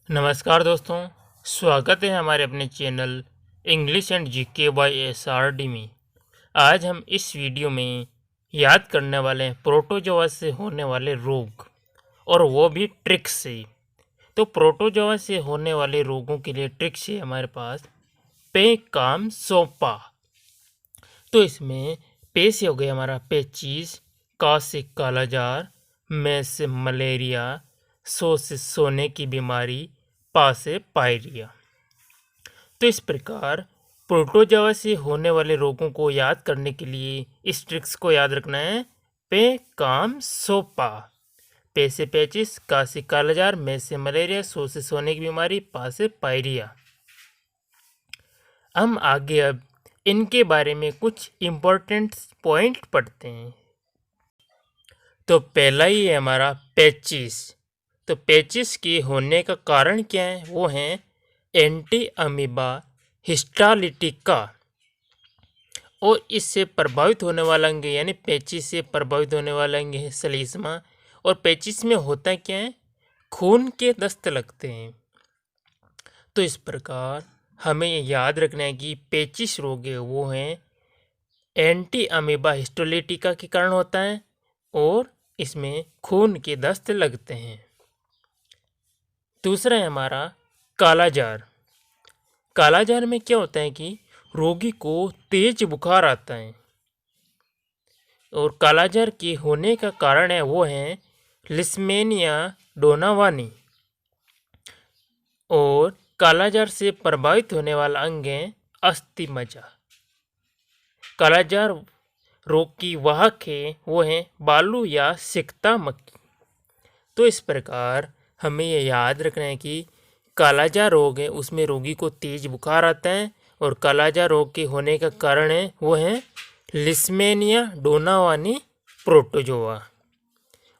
नमस्कार दोस्तों, स्वागत है हमारे अपने channel English and GK by SRD में। आज हम इस वीडियो में याद करने वाले हैं प्रोटोजोआ से होने वाले रोग, और वो भी ट्रिक्स से। तो प्रोटोजोआ से होने वाले रोगों के लिए ट्रिक्स है हमारे पास पे काम सोपा। तो इसमें पे से हो गया हमारा पेचिस, का से कालाजार, में से मलेरिया, सो से सोने की बीमारी, पा से पायरिया। तो इस प्रकार प्रोटोजोआ से होने वाले रोगों को याद करने के लिए इस ट्रिक्स को याद रखना है। पे काम सोपा। पे से पेचिस, का से कालाजार, में से मलेरिया, सो से सोने की बीमारी, पा से पायरिया। हम आगे अब इनके बारे में कुछ इम्पोर्टेंट पॉइंट पढ़ते हैं। तो पहला ही है हमारा पेचिस। तो पेचिस के होने का कारण क्या है? वो है एंटी अमीबा हिस्टालिटिका, और इससे प्रभावित होने वाला अंग यानी पेचिस से प्रभावित होने वाला अंग है सलीस्मा। और पेचिस में होता क्या है? खून के दस्त लगते हैं। तो इस प्रकार हमें ये याद रखना है कि पेचिस रोग है वो है एंटी अमीबा हिस्टोलिटिका के कारण होता है, और इसमें खून के दस्त लगते हैं। दूसरा है हमारा कालाजार। कालाजार में क्या होता है कि रोगी को तेज बुखार आता है, और कालाजार के होने का कारण है वो है लिस्मेनिया डोनावानी। और कालाजार से प्रभावित होने वाला अंग है अस्थि मज्जा। कालाजार रोग की वाहक है वो है बालू या सिकता मक्खी। तो इस प्रकार हमें यह याद रखना है कि कालाजार रोग है उसमें रोगी को तेज बुखार आता है, और कालाजार रोग के होने का कारण है वो है लिस्मेनिया डोनावानी प्रोटोजोआ।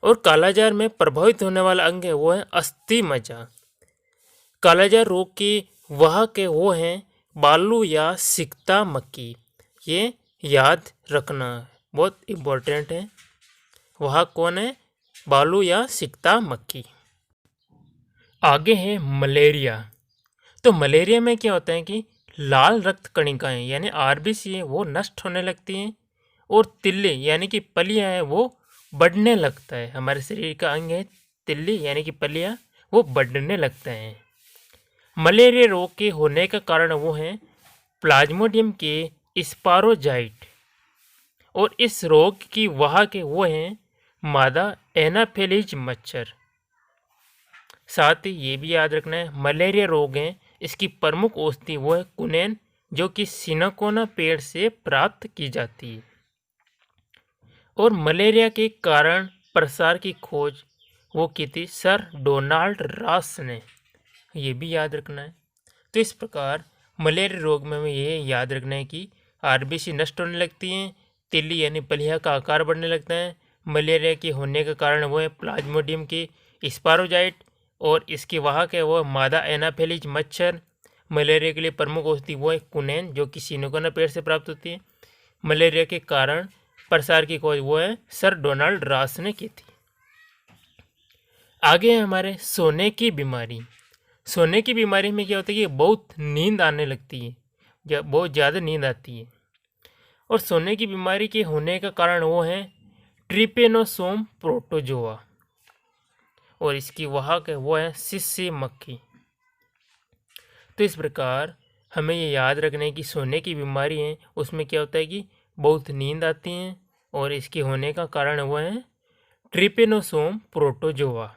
और कालाजार में प्रभावित होने वाला अंग है वो है अस्थि मज्जा। कालाजार रोग के वाहक है वो हैं बालू या सिकता मक्खी। ये याद रखना बहुत इम्पोर्टेंट है। वाहक कौन है? बालू या सिकता मक्खी। आगे है मलेरिया। तो मलेरिया में क्या होता है कि लाल रक्त कणिकाएं यानी RBC है वो नष्ट होने लगती हैं, और तिल्ली यानी कि पलियां है वो बढ़ने लगता है। हमारे शरीर का अंग है तिल्ली यानी कि पलियां, वो बढ़ने लगता है। मलेरिया रोग के होने का कारण वो है प्लाज्मोडियम के स्पारोजाइट, और इस रोग की वाहक वो हैं मादा एनाफेलिज मच्छर। साथ ही ये भी याद रखना है मलेरिया रोग है इसकी प्रमुख औषधि वो है कुनेन, जो कि सिनकोना पेड़ से प्राप्त की जाती है। और मलेरिया के कारण प्रसार की खोज वो की थी सर डोनाल्ड रॉस ने। ये भी याद रखना है। तो इस प्रकार मलेरिया रोग में हमें ये याद रखना है कि RBC नष्ट होने लगती हैं, तिल्ली यानी पलिया का आकार बढ़ने लगता है। मलेरिया के होने का कारण वो है प्लाज्मोडियम के स्पारोजाइट, और इसके वाहक है वो मादा एनाफेलिज मच्छर। मलेरिया के लिए प्रमुख औषधि वो है कुनेन, जो कि सिनकोना पेड़ से प्राप्त होती है। मलेरिया के कारण प्रसार की खोज वो है सर डोनाल्ड रॉस ने की थी। आगे है हमारे सोने की बीमारी। सोने की बीमारी में क्या होता है कि बहुत नींद आने लगती है, जब बहुत ज़्यादा नींद आती है। और सोने की बीमारी के होने का कारण वो है ट्रिपेनोसोम प्रोटोजोआ, और इसकी वाहक है वो है सिस्सी मक्खी। तो इस प्रकार हमें ये याद रखना है कि सोने की बीमारी है उसमें क्या होता है कि बहुत नींद आती है, और इसके होने का कारण वो है ट्रिपेनोसोम प्रोटोजोआ,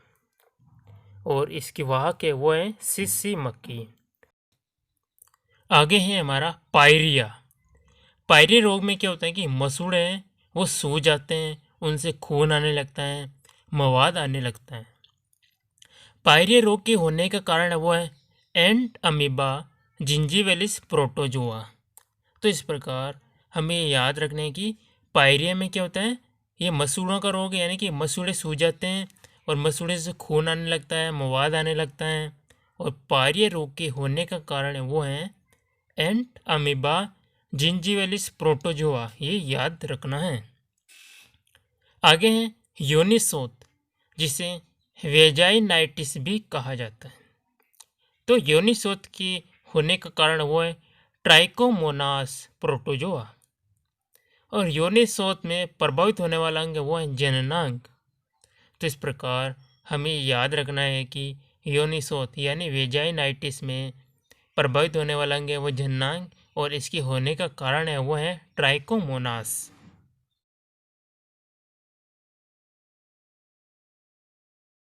और इसकी वाहक है वो है सिस्सी मक्खी। आगे है हमारा पायरिया। पायरिया रोग में क्या होता है कि मसूड़े हैं वो सूज जाते हैं, उनसे खून आने लगता है, मवाद आने लगता है। पायरिया रोग के होने का कारण वो है एंट अमीबा जिंजीवेलिस प्रोटोजोआ। तो इस प्रकार हमें याद रखना है कि पायरिया में क्या होता है, ये मसूड़ों का रोग है, यानी कि मसूड़े सूज जाते हैं और मसूड़े से खून आने लगता है, मवाद आने लगता है। और पायरिया रोग के होने का कारण है वो है एंट अमीबा जिंजीवेलिस प्रोटोजोआ। ये याद रखना है। आगे है योनिसोत, जिसे वेजाइनाइटिस भी कहा जाता है। तो योनिसोथ की होने का कारण वो है ट्राइकोमोनास प्रोटोजोआ। और योनिसोथ में प्रभावित होने वाला अंग वो है जननांग। तो इस प्रकार हमें याद रखना है कि योनिसोथ यानी वेजाइनाइटिस में प्रभावित होने वाला अंग है वो जननांग और इसकी होने का कारण है वो है ट्राइकोमोनास।